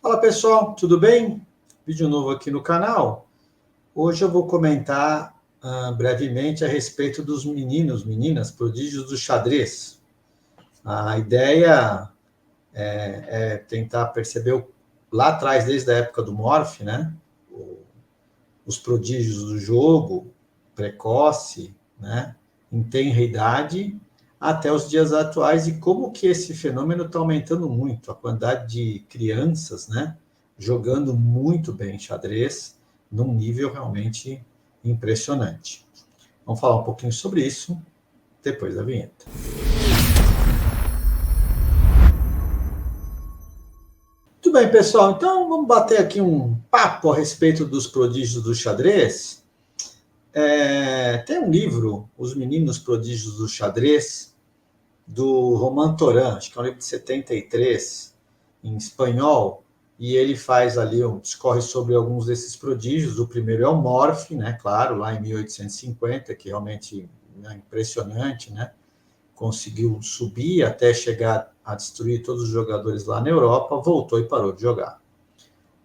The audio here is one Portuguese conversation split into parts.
Fala pessoal, tudo bem? Vídeo novo aqui no canal. Hoje eu vou comentar brevemente a respeito dos meninas, prodígios do xadrez. A ideia é tentar perceber lá atrás, desde a época do Morph, né? Os prodígios do jogo, precoce, né? Em tenra idade, até os dias atuais, e como que esse fenômeno está aumentando muito, a quantidade de crianças, né, jogando muito bem xadrez, num nível realmente impressionante. Vamos falar um pouquinho sobre isso depois da vinheta. Muito bem, pessoal, então vamos bater aqui um papo a respeito dos prodígios do xadrez. Tem um livro, Os Meninos Prodígios do Xadrez, do Roman Toran, acho que é um livro de 73, em espanhol, e ele faz ali, discorre sobre alguns desses prodígios. O primeiro é o Morph, né, claro, lá em 1850, que realmente é impressionante, né, conseguiu subir até chegar a destruir todos os jogadores lá na Europa, voltou e parou de jogar.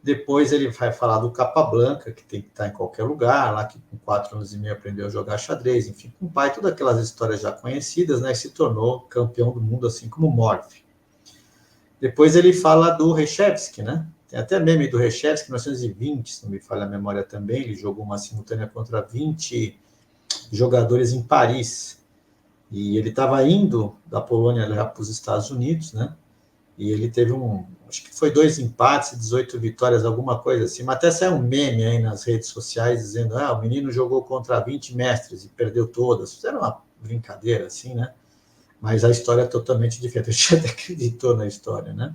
Depois ele vai falar do Capablanca, que tem que estar em qualquer lugar, lá que com 4 anos e meio aprendeu a jogar xadrez, enfim, com o pai, todas aquelas histórias já conhecidas, né, e se tornou campeão do mundo, assim como Morph. Depois ele fala do Reshevsky, né, tem até meme do Reshevsky, em 1920, se não me falha a memória também, ele jogou uma simultânea contra 20 jogadores em Paris, e ele estava indo da Polônia para os Estados Unidos, né, e ele teve acho que foi 2 empates, 18 vitórias, alguma coisa assim, mas até saiu um meme aí nas redes sociais dizendo, o menino jogou contra 20 mestres e perdeu todas. Fizeram uma brincadeira assim, né? Mas a história é totalmente diferente. A gente até acreditou na história, né?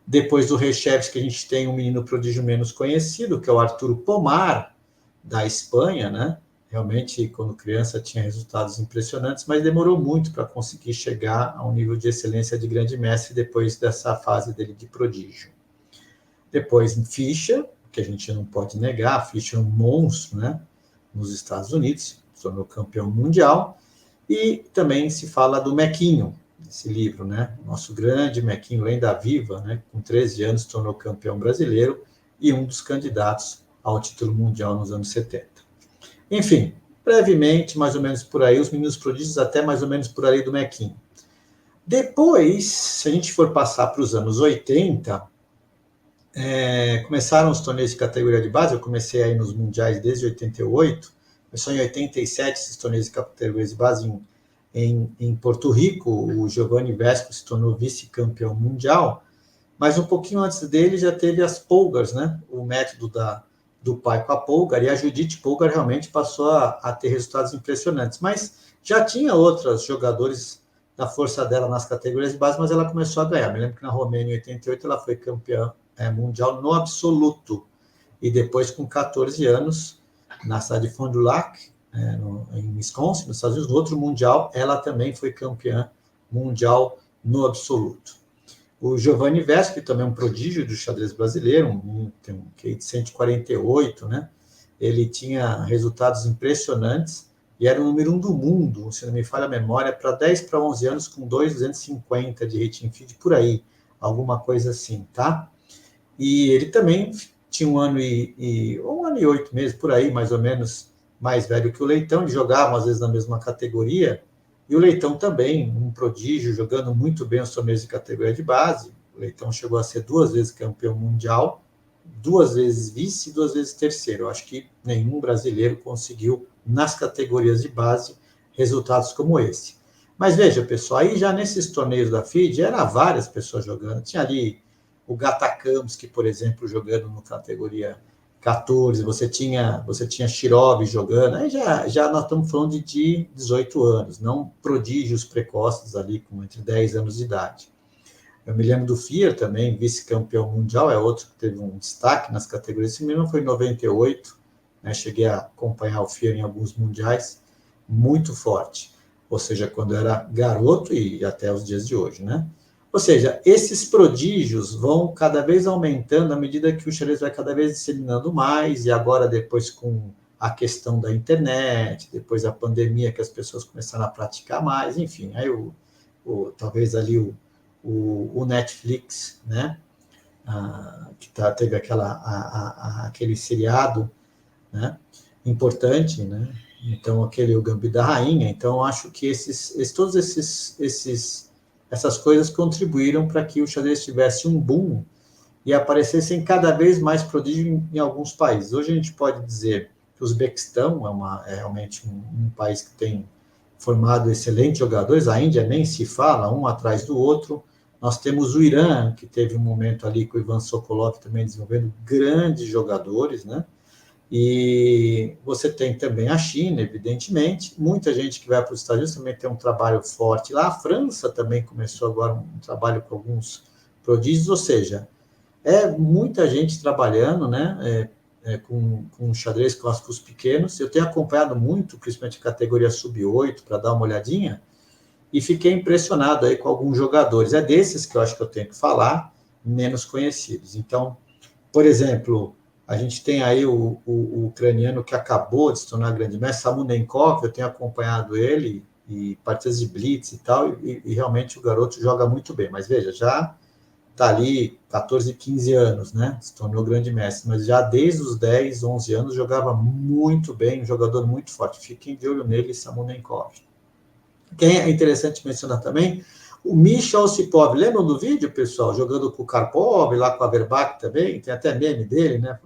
Depois do Reshevsky, a gente tem um menino prodígio menos conhecido, que é o Arturo Pomar, da Espanha, né? Realmente, quando criança, tinha resultados impressionantes, mas demorou muito para conseguir chegar a um nível de excelência de grande mestre depois dessa fase dele de prodígio. Depois, em Fischer, que a gente não pode negar, Fischer é um monstro, né? Nos Estados Unidos, se tornou campeão mundial. E também se fala do Mequinho, esse livro, né? Nosso grande Mequinho, lenda viva, né? Com 13 anos, se tornou campeão brasileiro e um dos candidatos ao título mundial nos anos 70. Enfim, brevemente, mais ou menos por aí, os meninos prodígios até mais ou menos por aí do Mequinho. Depois, se a gente for passar para os anos 80, começaram os torneios de categoria de base, eu comecei aí nos mundiais desde 88, começou em 87 esses torneios de categoria de base em Porto Rico, o Giovanni Vesco se tornou vice-campeão mundial, mas um pouquinho antes dele já teve as Polgars, né? O método do pai com a Polgar, e a Judith Polgar realmente passou a ter resultados impressionantes, mas já tinha outros jogadores da força dela nas categorias de base, mas ela começou a ganhar. Me lembro que na Romênia, em 88, ela foi campeã mundial no absoluto, e depois, com 14 anos, na cidade de Fond du Lac, em Wisconsin, nos Estados Unidos, no outro mundial, ela também foi campeã mundial no absoluto. O Giovanni Vesco, que também é um prodígio do xadrez brasileiro, tem um QI de 148, né? Ele tinha resultados impressionantes e era o número 1 do mundo, se não me falha a memória, para 10 para 11 anos, com 2,250 de rating feed, por aí, alguma coisa assim, tá? E ele também tinha 1 ano e 8 meses, por aí, mais ou menos, mais velho que o Leitão, eles jogavam às vezes na mesma categoria, e o Leitão também, um prodígio, jogando muito bem os torneios de categoria de base. O Leitão chegou a ser 2 vezes campeão mundial, 2 vezes vice e 2 vezes terceiro. Eu acho que nenhum brasileiro conseguiu, nas categorias de base, resultados como esse. Mas veja, pessoal, aí já nesses torneios da FIDE, eram várias pessoas jogando. Tinha ali o Gata Kamsky, por exemplo, jogando no categoria 14, você tinha Shirov jogando, aí já nós estamos falando de 18 anos, não prodígios precoces ali com entre 10 anos de idade. Eu me lembro do Fier também, vice-campeão mundial, é outro que teve um destaque nas categorias, esse mesmo foi em 98, né, cheguei a acompanhar o Fier em alguns mundiais, muito forte, ou seja, quando era garoto e até os dias de hoje, né? Ou seja, esses prodígios vão cada vez aumentando à medida que o xadrez vai cada vez disseminando mais, e agora depois com a questão da internet, depois da pandemia que as pessoas começaram a praticar mais, enfim, aí talvez ali o Netflix, né, teve aquele seriado, né, importante, né? Então, o Gambito da Rainha. Então, acho que todas essas coisas contribuíram para que o xadrez tivesse um boom e aparecessem cada vez mais prodígios em alguns países. Hoje a gente pode dizer que o Uzbequistão é realmente um país que tem formado excelentes jogadores, a Índia nem se fala, um atrás do outro. Nós temos o Irã, que teve um momento ali com o Ivan Sokolov também desenvolvendo grandes jogadores, né? E você tem também a China, evidentemente. Muita gente que vai para os Estados Unidos também tem um trabalho forte lá. A França também começou agora um trabalho com alguns prodígios, ou seja, muita gente trabalhando, né, com xadrez clássicos pequenos. Eu tenho acompanhado muito, principalmente a categoria sub-8, para dar uma olhadinha, e fiquei impressionado aí com alguns jogadores. É desses que eu acho que eu tenho que falar, menos conhecidos. Então, por exemplo, a gente tem aí o ucraniano que acabou de se tornar grande mestre, Samunenkov, eu tenho acompanhado ele, e partidas de blitz e tal, e realmente o garoto joga muito bem. Mas veja, já está ali 14, 15 anos, né? Se tornou grande mestre, mas já desde os 10, 11 anos jogava muito bem, um jogador muito forte. Fiquem de olho nele, Samunenkov. Quem é interessante mencionar também, o Misha Osipov. Lembram do vídeo, pessoal? Jogando com o Karpov, lá com a Verbach também, tem até meme dele, né?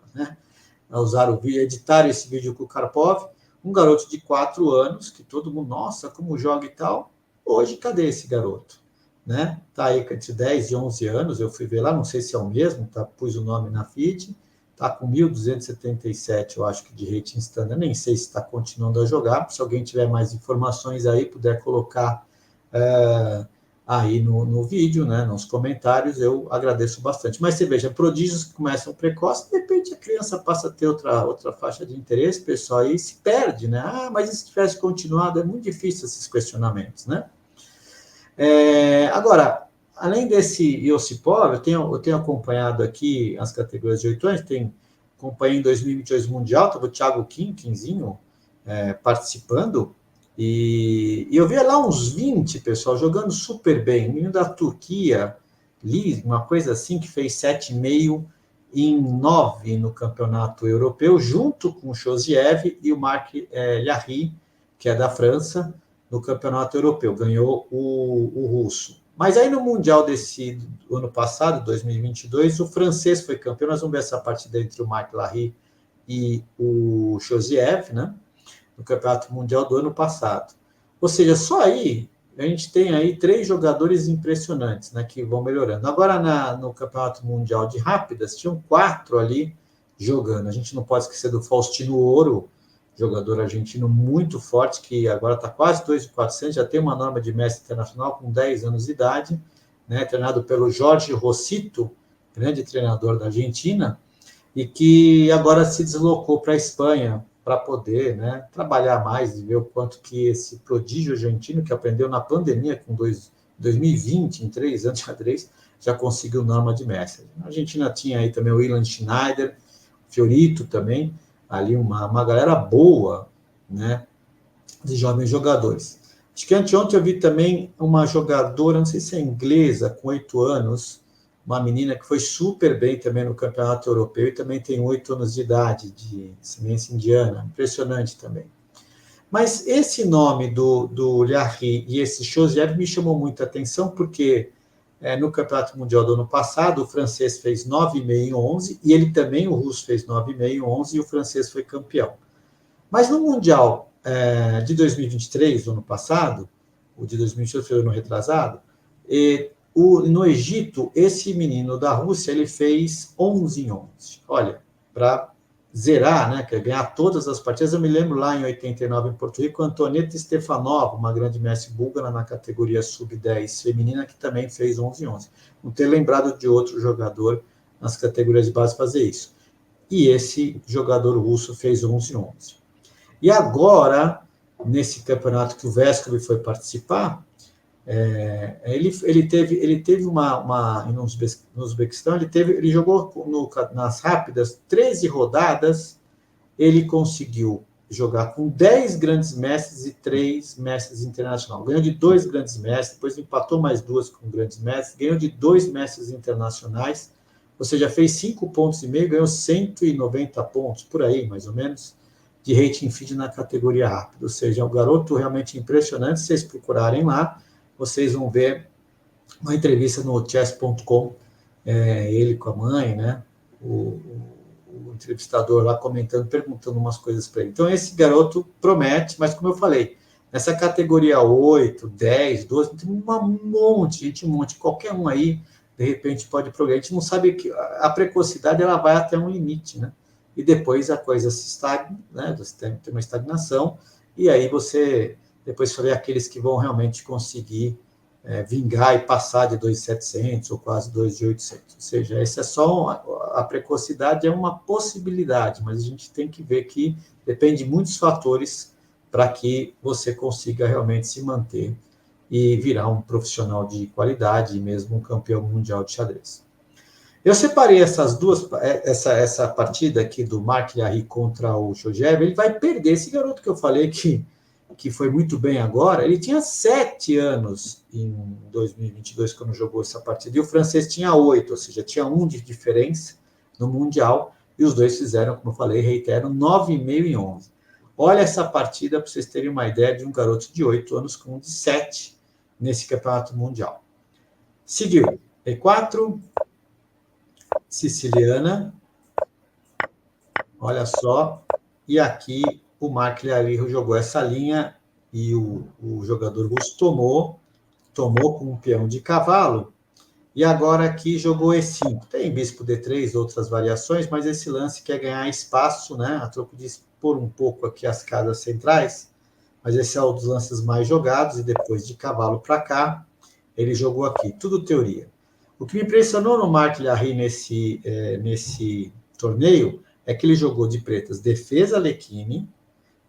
Usaram o vídeo, editaram esse vídeo com o Karpov, um garoto de 4 anos, que todo mundo, nossa, como joga e tal. Hoje, cadê esse garoto? Né? Tá aí entre 10 e 11 anos, eu fui ver lá, não sei se é o mesmo, tá, pus o nome na feed, tá com 1.277, eu acho que de rating standard, nem sei se está continuando a jogar, se alguém tiver mais informações aí, puder colocar aí no vídeo, né, nos comentários, eu agradeço bastante. Mas você veja, prodígios que começam precoce, de repente a criança passa a ter outra faixa de interesse, pessoal, aí se perde, né? Mas e se tivesse continuado? É muito difícil esses questionamentos, né? Agora, além desse Iosipov, eu tenho acompanhado aqui as categorias de 8 anos, acompanhei em 2022 Mundial, estava o Thiago Quinzinho participando, e eu via lá uns 20, pessoal, jogando super bem. Menino da Turquia, uma coisa assim, que fez 7,5 em 9 no campeonato europeu, junto com o Josiev e o Marc Liarry, que é da França, no campeonato europeu. Ganhou o russo. Mas aí no Mundial do ano passado, 2022, o francês foi campeão. Nós vamos ver essa partida entre o Marc Liarry e o Josiev, né? No Campeonato Mundial do ano passado. Ou seja, só aí a gente tem aí 3 jogadores impressionantes, né, que vão melhorando. Agora, no Campeonato Mundial de Rápidas, tinham 4 ali jogando. A gente não pode esquecer do Faustino Ouro, jogador argentino muito forte, que agora está quase 2.400, já tem uma norma de mestre internacional com 10 anos de idade, né, treinado pelo Jorge Rossito, grande treinador da Argentina, e que agora se deslocou para a Espanha, para poder, né, trabalhar mais e ver o quanto que esse prodígio argentino, que aprendeu na pandemia com 2020, em 3 anos de xadrez, já conseguiu norma de mestre. A Argentina tinha aí também o Ilan Schneider, Fiorito também, ali uma galera boa, né, de jovens jogadores. Acho que anteontem eu vi também uma jogadora, não sei se é inglesa, com 8 anos, uma menina que foi super bem também no campeonato europeu e também tem 8 anos de idade, de descendência indiana, impressionante também. Mas esse nome do Liarry e esse Josiev me chamou muita atenção, porque no Campeonato Mundial do ano passado, o francês fez 9,5 em 11, e ele também, o russo, fez 9,5 em 11, e o francês foi campeão. Mas no Mundial de 2023, do ano passado, o de 2023 foi o ano retrasado, no Egito, esse menino da Rússia, ele fez 11 em 11. Olha, para zerar, né, quer ganhar todas as partidas. Eu me lembro lá em 89, em Porto Rico, Antonieta Stefanova, uma grande mestre búlgara na categoria sub-10 feminina, que também fez 11 em 11. Não ter lembrado de outro jogador nas categorias de base fazer isso. E esse jogador russo fez 11 em 11. E agora, nesse campeonato que o Vescovi foi participar, ele teve no Uzbequistão, ele jogou nas rápidas 13 rodadas, ele conseguiu jogar com 10 grandes mestres e 3 mestres internacionais. Ganhou de 2 grandes mestres, depois empatou mais 2 com grandes mestres, ganhou de 2 mestres internacionais, ou seja, fez 5,5 pontos, ganhou 190 pontos, por aí, mais ou menos, de rating feed na categoria rápido. Ou seja, é um garoto realmente impressionante. Se vocês procurarem lá, vocês vão ver uma entrevista no chess.com, ele com a mãe, né? O entrevistador lá comentando, perguntando umas coisas para ele. Então, esse garoto promete, mas como eu falei, nessa categoria 8, 10, 12, tem um monte, qualquer um aí, de repente, pode progredir. A gente não sabe que a precocidade ela vai até um limite, né? E depois a coisa se estagna, né? Você tem uma estagnação, e aí depois você vê aqueles que vão realmente conseguir vingar e passar de 2.700 ou quase 2.800. Ou seja, essa é só a precocidade é uma possibilidade, mas a gente tem que ver que depende de muitos fatores para que você consiga realmente se manter e virar um profissional de qualidade e mesmo um campeão mundial de xadrez. Eu separei essas duas, essa partida aqui do Mark Liahri contra o Shojev, ele vai perder. Esse garoto que eu falei que foi muito bem agora, ele tinha 7 anos em 2022, quando jogou essa partida, e o francês tinha 8, ou seja, tinha 1 de diferença no Mundial, e os dois fizeram, como eu falei, reitero, 9,5 e 11. Olha essa partida para vocês terem uma ideia de um garoto de 8 anos com um de 7 nesse campeonato mundial. Seguiu E4, siciliana, olha só, e aqui o Mark Liahri jogou essa linha e o jogador russo tomou com um peão de cavalo, e agora aqui jogou E5. Tem bispo D3, outras variações, mas esse lance quer ganhar espaço, né, a troco de expor um pouco aqui as casas centrais, mas esse é um dos lances mais jogados, e depois de cavalo para cá, ele jogou aqui, tudo teoria. O que me impressionou no Mark Liahri nesse torneio é que ele jogou de pretas defesa Lecchini,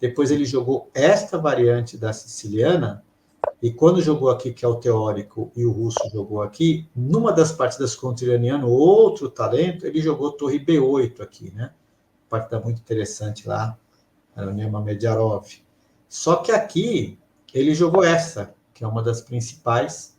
depois ele jogou esta variante da siciliana, e quando jogou aqui, que é o teórico, e o russo jogou aqui, numa das partidas contra o iraniano, outro talento, ele jogou torre B8 aqui, né? Partida muito interessante lá, era o Nema Mediarov. Só que aqui, ele jogou essa, que é uma das principais,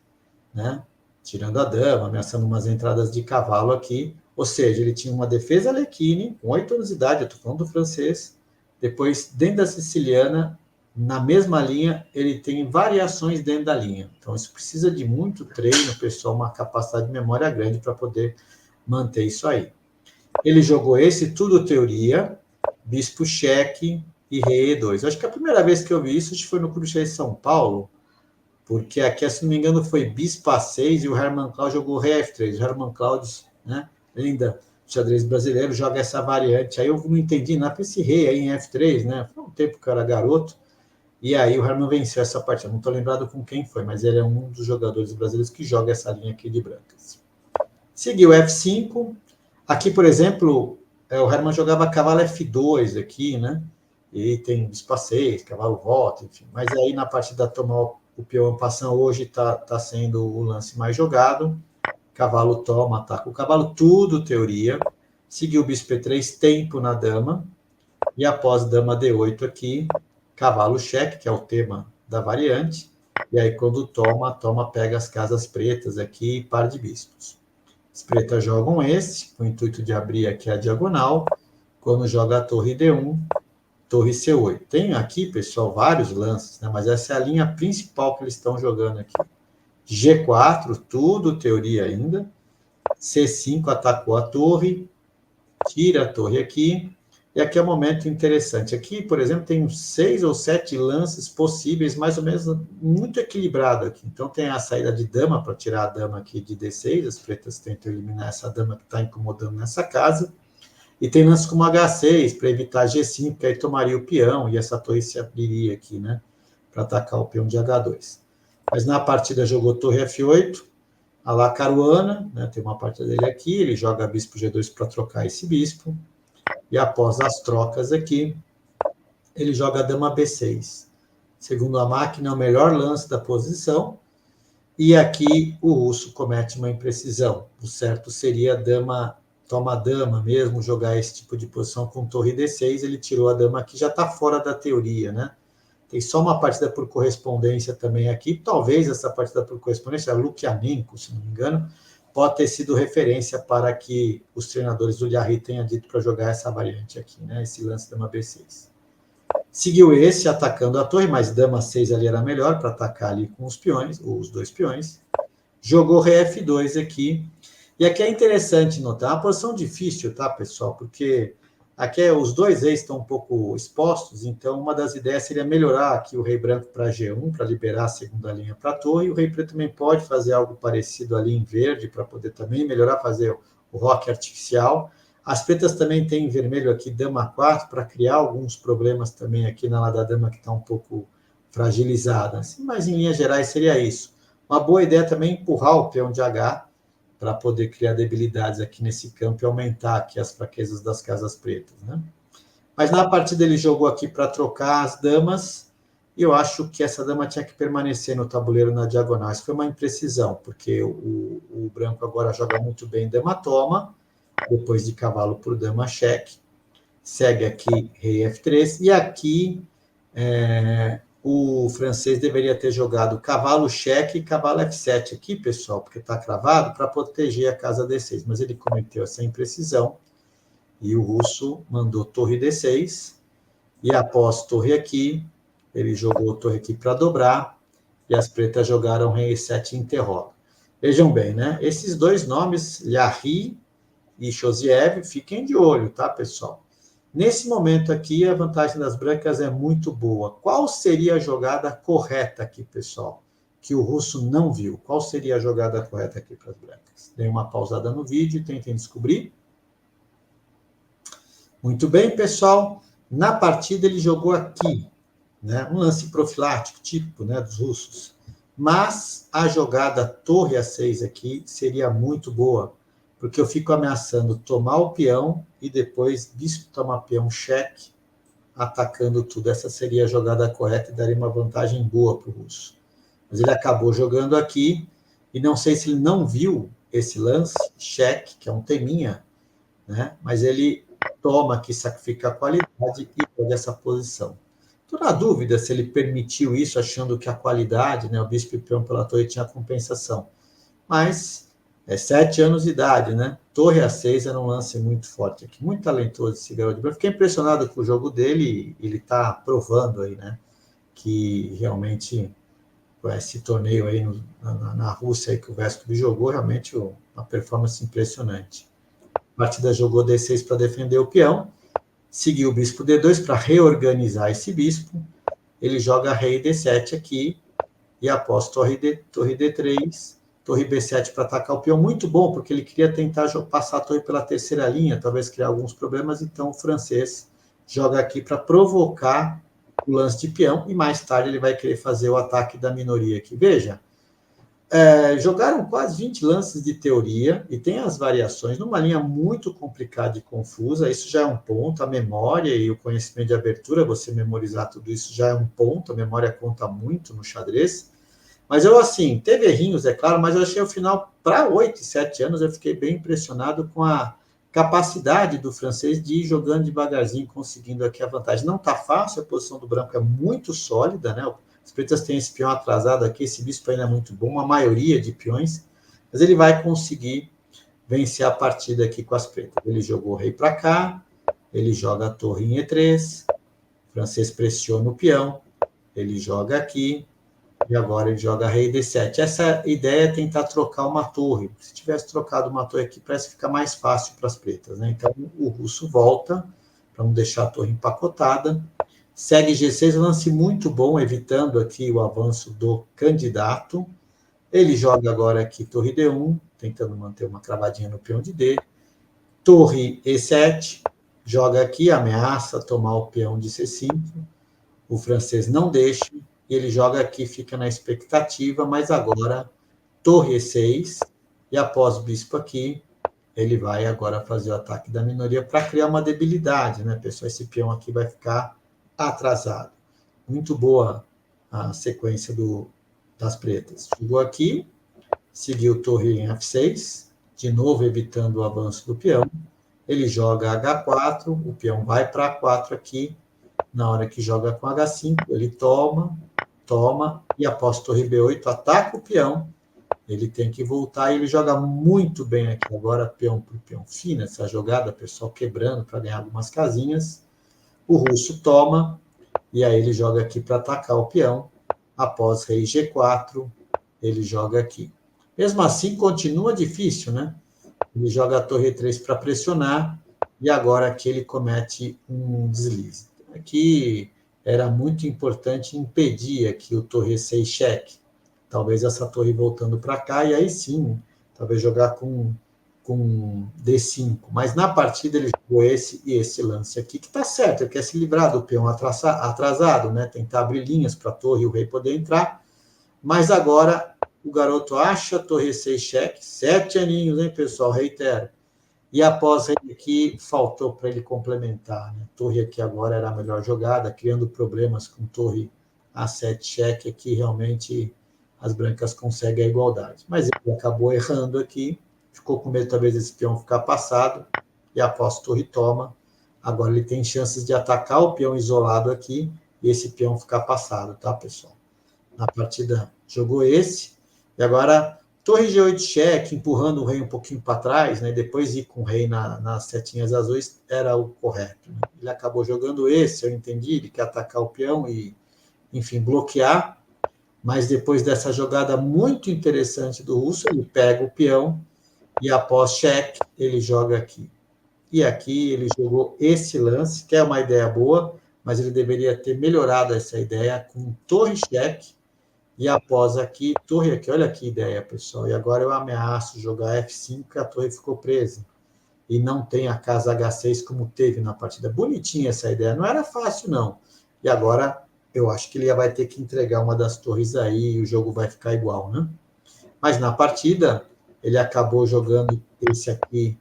né? Tirando a dama, ameaçando umas entradas de cavalo aqui, ou seja, ele tinha uma defesa Lecchini, com 8 anos de idade, eu estou falando do francês, depois, dentro da siciliana, na mesma linha, ele tem variações dentro da linha. Então, isso precisa de muito treino, pessoal, uma capacidade de memória grande para poder manter isso aí. Ele jogou esse, tudo teoria, bispo cheque e rei E2. Acho que a primeira vez que eu vi isso foi no Clube de Xadrez São Paulo, porque aqui, se não me engano, foi bispo A6 e o Hermann Claude jogou rei F3. O Hermann Claude, né, ainda xadrez brasileiro, joga essa variante. Aí eu não entendi nada para esse rei aí em F3, né? Foi um tempo que eu era garoto. E aí o Hermann venceu essa partida. Não estou lembrado com quem foi, mas ele é um dos jogadores brasileiros que joga essa linha aqui de brancas. Seguiu F5. Aqui, por exemplo, o Hermann jogava cavalo F2 aqui, né? E tem bispo A6, cavalo volta, enfim. Mas aí na partida tomar o peão passão hoje está sendo o lance mais jogado. Cavalo toma, ataca o cavalo, tudo teoria. Seguiu o bispo E3, tempo na dama. E após dama D8 aqui, cavalo cheque, que é o tema da variante. E aí quando toma, pega as casas pretas aqui e par de bispos. As pretas jogam esse, com o intuito de abrir aqui a diagonal. Quando joga a torre D1, torre C8. Tem aqui, pessoal, vários lances, né? Mas essa é a linha principal que eles estão jogando aqui. G4, tudo teoria ainda. C5, atacou a torre. Tira a torre aqui. E aqui é um momento interessante. Aqui, por exemplo, tem 6 ou 7 lances possíveis, mais ou menos muito equilibrado aqui. Então, tem a saída de dama, para tirar a dama aqui de D6. As pretas tentam eliminar essa dama que está incomodando nessa casa. E tem lances como H6, para evitar G5, que aí tomaria o peão, e essa torre se abriria aqui, né? Para atacar o peão de H2. Mas na partida jogou torre F8, a la Caruana, né? Tem uma partida dele aqui, ele joga bispo G2 para trocar esse bispo. E após as trocas aqui, ele joga a dama B6. Segundo a máquina, é o melhor lance da posição. E aqui o russo comete uma imprecisão. O certo seria dama, toma dama mesmo, jogar esse tipo de posição com torre D6. Ele tirou a dama aqui, já está fora da teoria, né? Tem só uma partida por correspondência também aqui. Talvez essa partida por correspondência, Lukianenko, se não me engano, pode ter sido referência para que os treinadores do Liarri tenham dito para jogar essa variante aqui, né? Esse lance dama B6. Seguiu esse, atacando a torre, mas dama 6 ali era melhor para atacar ali com os peões, os dois peões. Jogou rei F2 aqui. E aqui é interessante notar, é uma posição difícil, tá, pessoal? Porque aqui os dois reis estão um pouco expostos, então uma das ideias seria melhorar aqui o rei branco para G1, para liberar a segunda linha para a torre, e o rei preto também pode fazer algo parecido ali em verde, para poder também melhorar, fazer o roque artificial. As pretas também têm em vermelho aqui dama 4, para criar alguns problemas também aqui na lado da dama, que está um pouco fragilizada. Assim, mas em linhas gerais seria isso. Uma boa ideia também é empurrar o peão de H, para poder criar debilidades aqui nesse campo e aumentar aqui as fraquezas das casas pretas, né? Mas na partida ele jogou aqui para trocar as damas, e eu acho que essa dama tinha que permanecer no tabuleiro na diagonal. Isso foi uma imprecisão, porque o branco agora joga muito bem dama toma, depois de cavalo por dama cheque, segue aqui rei F3, e aqui o francês deveria ter jogado cavalo cheque e cavalo F7 aqui, pessoal, porque está cravado, para proteger a casa D6, mas ele cometeu essa imprecisão, e o russo mandou torre D6, e após torre aqui, ele jogou torre aqui para dobrar, e as pretas jogaram rei E7 em interroga. Vejam bem, né? Esses dois nomes, Liarri e Josiev, fiquem de olho, tá, pessoal? Nesse momento aqui, a vantagem das brancas é muito boa. Qual seria a jogada correta aqui, pessoal? Que o russo não viu. Qual seria a jogada correta aqui para as brancas? Dêem uma pausada no vídeo e tentem descobrir. Muito bem, pessoal. Na partida, ele jogou aqui, né? Um lance profilático, típico, né, dos russos. Mas a jogada torre A6 aqui seria muito boa, porque eu fico ameaçando tomar o peão e depois bispo tomar peão cheque, atacando tudo. Essa seria a jogada correta e daria uma vantagem boa para o russo. Mas ele acabou jogando aqui, e não sei se ele não viu esse lance, cheque, que é um teminha, né? Mas ele toma aqui, sacrifica a qualidade e pega essa posição. Estou na dúvida se ele permitiu isso, achando que a qualidade, né, o bispo e peão pela torre tinha compensação. Mas 7 anos de idade, né? Torre A6 era um lance muito forte aqui, muito talentoso esse garoto. Eu fiquei impressionado com o jogo dele, ele está provando aí, né? Que realmente esse torneio aí na Rússia aí que o Vescovi jogou, realmente uma performance impressionante. A partida jogou D6 para defender o peão, seguiu o bispo D2 para reorganizar esse bispo, ele joga rei D7 aqui, e após torre D3, torre B7 para atacar o peão, muito bom, porque ele queria tentar passar a torre pela terceira linha, talvez criar alguns problemas, então o francês joga aqui para provocar o lance de peão, e mais tarde ele vai querer fazer o ataque da minoria aqui. Veja, jogaram quase 20 lances de teoria, e tem as variações, numa linha muito complicada e confusa, isso já é um ponto, a memória e o conhecimento de abertura, você memorizar tudo isso já é um ponto, a memória conta muito no xadrez. Mas eu, assim, teve errinhos, é claro, mas eu achei o final, para 8 e 7 anos, eu fiquei bem impressionado com a capacidade do francês de ir jogando devagarzinho, conseguindo aqui a vantagem. Não está fácil, a posição do branco é muito sólida, né? As pretas têm esse peão atrasado aqui, esse bispo ainda é muito bom, a maioria de peões, mas ele vai conseguir vencer a partida aqui com as pretas. Ele jogou o rei para cá, ele joga a torre em E3, o francês pressiona o peão, ele joga aqui, e agora ele joga rei D7. Essa ideia é tentar trocar uma torre. Se tivesse trocado uma torre aqui, parece que fica mais fácil para as pretas, né? Então, o russo volta, para não deixar a torre empacotada. Segue G6, um lance muito bom, evitando aqui o avanço do candidato. Ele joga agora aqui torre D1, tentando manter uma cravadinha no peão de D. Torre E7, joga aqui, ameaça tomar o peão de C5. O francês não deixa, e ele joga aqui, fica na expectativa, mas agora torre E6, e após bispo aqui, ele vai agora fazer o ataque da minoria para criar uma debilidade, né, pessoal? Esse peão aqui vai ficar atrasado. Muito boa a sequência das pretas. Chegou aqui, seguiu torre em F6, de novo evitando o avanço do peão. Ele joga H4, o peão vai para A4 aqui. Na hora que joga com H5, ele toma, e após torre B8, ataca o peão, Ele tem que voltar e ele joga muito bem aqui. Agora, peão por peão fino, essa jogada, pessoal quebrando para ganhar algumas casinhas. O russo toma, e aí ele joga aqui para atacar o peão. Após rei G4, ele joga aqui. Mesmo assim, continua difícil, né? Ele joga a torre 3 para pressionar, e agora aqui ele comete um deslize. Aqui era muito importante impedir aqui o torre 6 cheque. Talvez essa torre voltando para cá, e aí sim, talvez jogar com D5. Mas na partida ele jogou esse e esse lance aqui, que está certo, ele quer se livrar do peão atrasado, né? Tentar abrir linhas para a torre e o rei poder entrar. Mas agora o garoto acha a torre 6 cheque, 7 aninhos, hein, pessoal? Reitero. E após rei aqui, faltou para ele complementar. Né? Torre aqui agora era a melhor jogada, criando problemas com torre A7 cheque, aqui realmente as brancas conseguem a igualdade. Mas ele acabou errando aqui, ficou com medo talvez desse peão ficar passado, e após torre toma, agora ele tem chances de atacar o peão isolado aqui, e esse peão ficar passado, tá, pessoal? Na partida jogou esse, e agora torre G8 cheque, empurrando o rei um pouquinho para trás, né? Depois ir com o rei nas setinhas azuis era o correto. Né? Ele acabou jogando esse, eu entendi, ele quer atacar o peão e, enfim, bloquear, mas depois dessa jogada muito interessante do russo, ele pega o peão e após cheque, ele joga aqui. E aqui ele jogou esse lance, que é uma ideia boa, mas ele deveria ter melhorado essa ideia com torre cheque, e após aqui, torre aqui, olha que ideia, pessoal. E agora eu ameaço jogar F5, que a torre ficou presa. E não tem a casa H6 como teve na partida. Bonitinha essa ideia, não era fácil, não. E agora eu acho que ele vai ter que entregar uma das torres aí e o jogo vai ficar igual, né? Mas na partida, ele acabou jogando esse aqui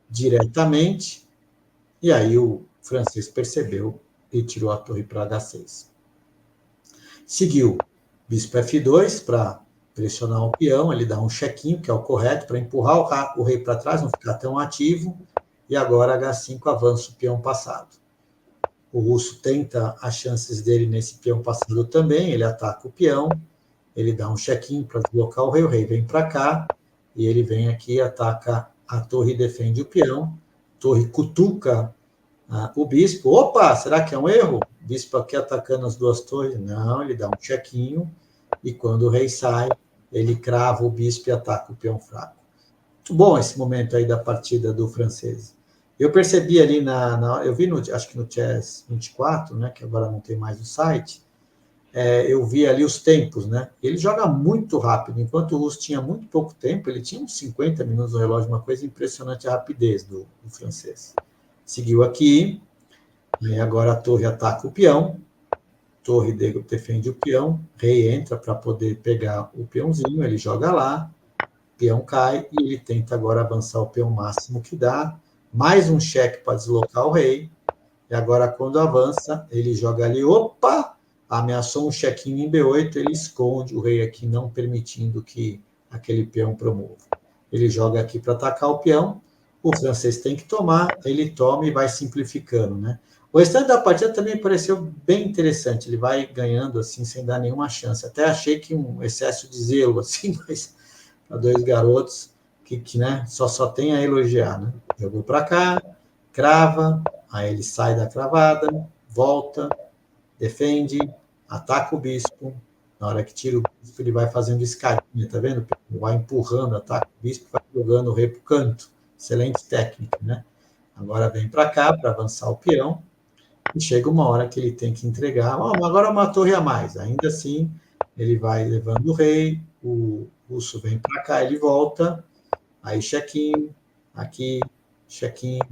diretamente, e aí o francês percebeu e tirou a torre para H6. Seguiu bispo F2 para pressionar o peão, ele dá um chequinho, que é o correto, para empurrar o rei para trás, não ficar tão ativo, e agora H5 avança o peão passado. O russo tenta as chances dele nesse peão passado também, ele ataca o peão, ele dá um chequinho para deslocar o rei vem para cá, e ele vem aqui, ataca a torre e defende o peão, torre cutuca o bispo. Opa, será que é um erro? O bispo aqui atacando as duas torres? Não, ele dá um chequinho, e quando o rei sai, ele crava o bispo e ataca o peão fraco. Muito bom esse momento aí da partida do francês. Eu percebi ali eu vi acho que no Chess 24, né, que agora não tem mais o site, eu vi ali os tempos, né? Ele joga muito rápido, enquanto o russo tinha muito pouco tempo, ele tinha uns 50 minutos no relógio, uma coisa impressionante a rapidez do francês. Seguiu aqui, e agora a torre ataca o peão, torre defende o peão, rei entra para poder pegar o peãozinho, ele joga lá, peão cai, e ele tenta agora avançar o peão máximo que dá, mais um cheque para deslocar o rei, e agora quando avança, ele joga ali, opa, ameaçou um chequinho em B8, ele esconde o rei aqui, não permitindo que aquele peão promova. Ele joga aqui para atacar o peão, o francês tem que tomar, ele toma e vai simplificando, né? O restante da partida também pareceu bem interessante, ele vai ganhando assim, sem dar nenhuma chance. Até achei que um excesso de zelo, assim, mas para dois garotos que né, só tem a elogiar, né? Jogou para cá, crava, aí ele sai da cravada, volta, defende, ataca o bispo. Na hora que tira o bispo, ele vai fazendo escadinha, tá vendo? Vai empurrando, ataca o bispo, vai jogando o rei para o canto. Excelente técnica, né? Agora vem para cá para avançar o peão. E chega uma hora que ele tem que entregar. Agora uma torre a mais. Ainda assim, ele vai levando o rei. O russo vem para cá, ele volta. Aí chequinho, aqui, chequinho.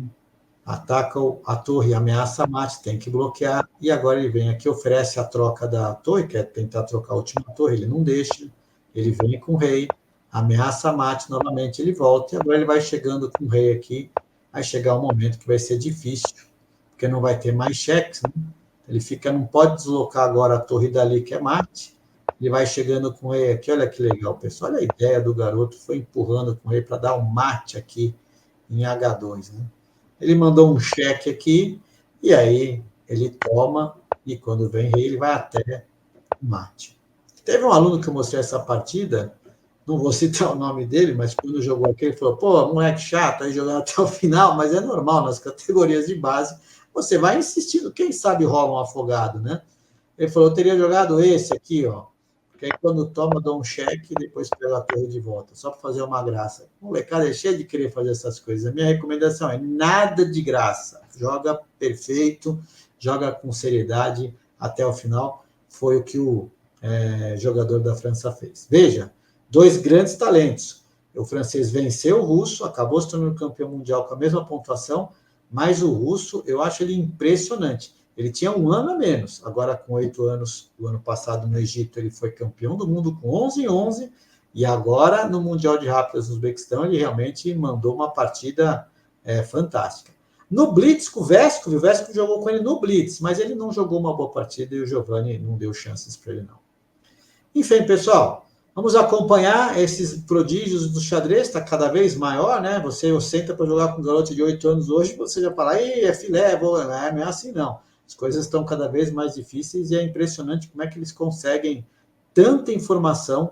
Ataca a torre, ameaça mate, tem que bloquear. E agora ele vem aqui, oferece a troca da torre, quer tentar trocar a última torre, ele não deixa. Ele vem com o rei, ameaça mate novamente, ele volta. E agora ele vai chegando com o rei aqui. Vai chegar um momento que vai ser difícil, porque não vai ter mais cheques, né? Ele não pode deslocar agora a torre dali, que é mate. Ele vai chegando com o rei aqui, olha que legal, pessoal. Olha a ideia do garoto, foi empurrando com o rei para dar um mate aqui em H2, né? Ele mandou um cheque aqui, e aí ele toma, e quando vem rei, ele vai até o mate. Teve um aluno que eu mostrei essa partida, não vou citar o nome dele, mas quando jogou aqui, ele falou, pô, moleque chato, aí jogando até o final, mas é normal, nas categorias de base, você vai insistindo, quem sabe rola um afogado, né? Ele falou, eu teria jogado esse aqui, ó, porque aí quando toma, dou um cheque e depois pega a torre de volta, só para fazer uma graça. O molecada é cheio de querer fazer essas coisas. A minha recomendação é nada de graça. Joga perfeito, joga com seriedade até o final. Foi o que o jogador da França fez. Veja, dois grandes talentos. O francês venceu o russo, acabou se tornando campeão mundial com a mesma pontuação, mas o russo, eu acho ele impressionante. Ele tinha um ano a menos, agora com 8 anos, o ano passado no Egito ele foi campeão do mundo com 11-11, e agora no Mundial de Rápidas no Uzbequistão ele realmente mandou uma partida fantástica. No Blitz com o Vesco jogou com ele no Blitz, mas ele não jogou uma boa partida e o Giovani não deu chances para ele não. Enfim, pessoal, vamos acompanhar esses prodígios do xadrez, está cada vez maior, né? Você senta para jogar com um garoto de 8 anos hoje, você já fala, é filé, não é assim não. As coisas estão cada vez mais difíceis e é impressionante como é que eles conseguem tanta informação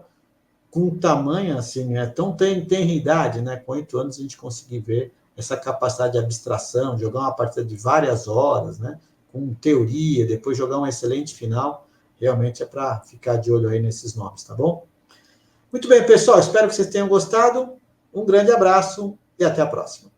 com tamanho assim, tão tenridade, né? Com 8 anos a gente conseguir ver essa capacidade de abstração, jogar uma partida de várias horas, né? Com teoria, depois jogar um excelente final, realmente é para ficar de olho aí nesses nomes, tá bom? Muito bem, pessoal, espero que vocês tenham gostado. Um grande abraço e até a próxima.